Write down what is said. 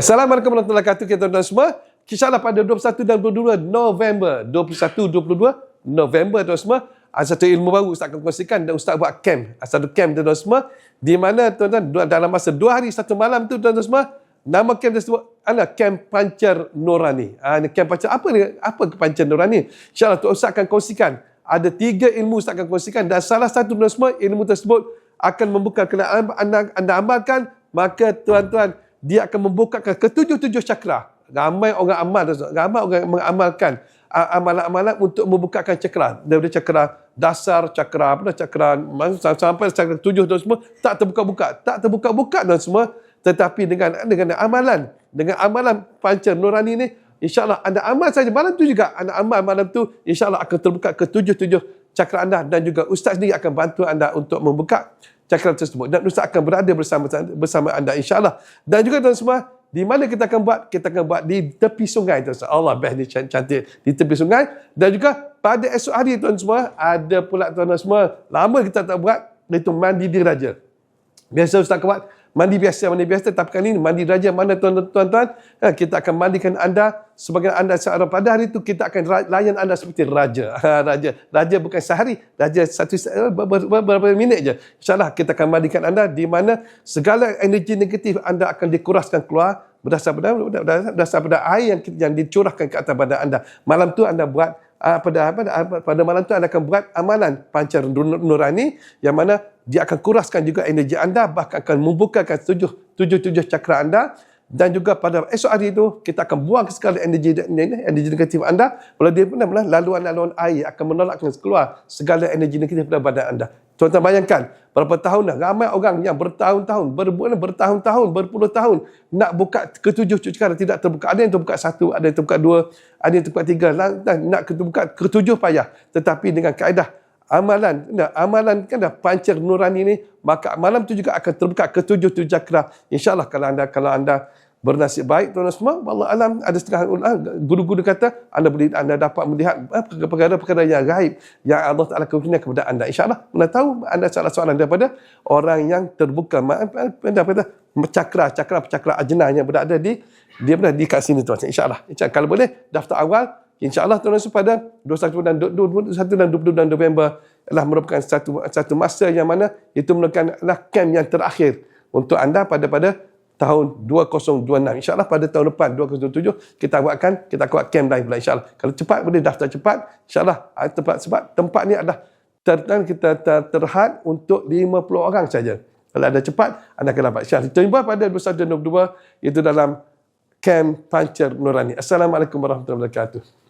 Assalamualaikum warahmatullahi wabarakatuh, tuan-tuan semua. InsyaAllah pada 21 dan 22 November, 21-22 November, tuan semua, ada satu ilmu baru Ustaz akan kongsikan dan Ustaz buat camp. Satu camp, tuan-tuan semua, di mana tuan-tuan dalam masa 2 hari 1 malam tu, tuan-tuan semua, nama camp tersebut adalah Camp Pancar Nurani. Camp Pancar, apa Pancar Nurani? InsyaAllah Tuan Ustaz akan kongsikan. Ada 3 ilmu Ustaz akan kongsikan dan salah satu, tuan-tuan semua, ilmu tersebut akan membuka, kena anda amalkan, maka tuan-tuan, dia akan membukakan ke-7 cakra. Ramai orang amal, ramai orang mengamalkan amalan-amalan untuk membukakan cakra. Daripada cakra dasar, cakra sampai cakra 7 dan semua tak terbuka-buka dan semua. Tetapi dengan amalan Pancar Nurani ni, insya-Allah anda amal saja malam tu juga, anda amal malam tu, insya-Allah akan terbuka ke-7 cakra anda, dan juga Ustaz sendiri akan bantu anda untuk membuka cakra tersebut, dan Ustaz akan berada bersama anda, insya-Allah. Dan juga tuan semua, di mana kita akan buat? Kita akan buat di tepi sungai, tuan. Allah, best ni cantik, di tepi sungai. Dan juga pada esok hari, tuan semua, ada pula tuan semua, lama kita tak buat, iaitu mandi diraja. Biasa Ustaz akan buat mandi biasa, tapi kali ini mandi raja. Mana tuan-tuan? Kita akan mandikan anda sebagai anda seorang, pada hari itu kita akan layan anda seperti raja. Raja bukan sehari, raja beberapa minit je. InsyaAllah kita akan mandikan anda, di mana segala energi negatif anda akan dikuraskan keluar berdasar pada air yang dicurahkan ke atas badan anda. Malam tu anda buat pada malam tu anda akan buat amalan Pancar Nurani, yang mana dia akan kuraskan juga energi anda, bahkan akan membukakan 7 cakra anda. Dan juga pada esok hari itu kita akan buang segala energi negatif anda. Laluan-laluan air akan menolakkan keluar segala energi negatif pada badan anda. Tuan-tuan bayangkan, berapa tahun dah ramai orang yang bertahun-tahun, berpuluh tahun nak buka ke-7 cakra tidak terbuka. Ada yang terbuka 1, ada yang terbuka 2, ada yang terbuka 3, nak terbuka ke-7 payah. Tetapi dengan kaedah amalan kan dah Pancar Nurani ni, maka malam tu juga akan terbuka ke-7 cakra. InsyaAllah kalau anda bernasib baik, tuan-tuan semua, wallah alam, ada setengah guru-guru kata anda dapat melihat perkara-perkara yang gaib yang Allah Taala kurniakan kepada anda. InsyaAllah, mana tahu anda salah seorang daripada orang yang terbuka cakra ajna yang berada di kat sini, tuan. InsyaAllah, kalau boleh daftar awal. InsyaAllah, tuan-tuan, pada 21 dan 22 November adalah merupakan satu masa yang mana itu merupakan camp yang terakhir untuk anda pada tahun 2026. InsyaAllah pada tahun depan 2027 kita buat camp lain pula, insyaAllah. Kalau cepat boleh daftar cepat, insyaAllah. Sebab tempat ni adalah kita terhad untuk 50 orang saja. Kalau ada cepat, anda akan dapat. InsyaAllah. Kita jumpa pada 21 dan 22 itu dalam Camp Pancar Nurani. Assalamualaikum warahmatullahi wabarakatuh.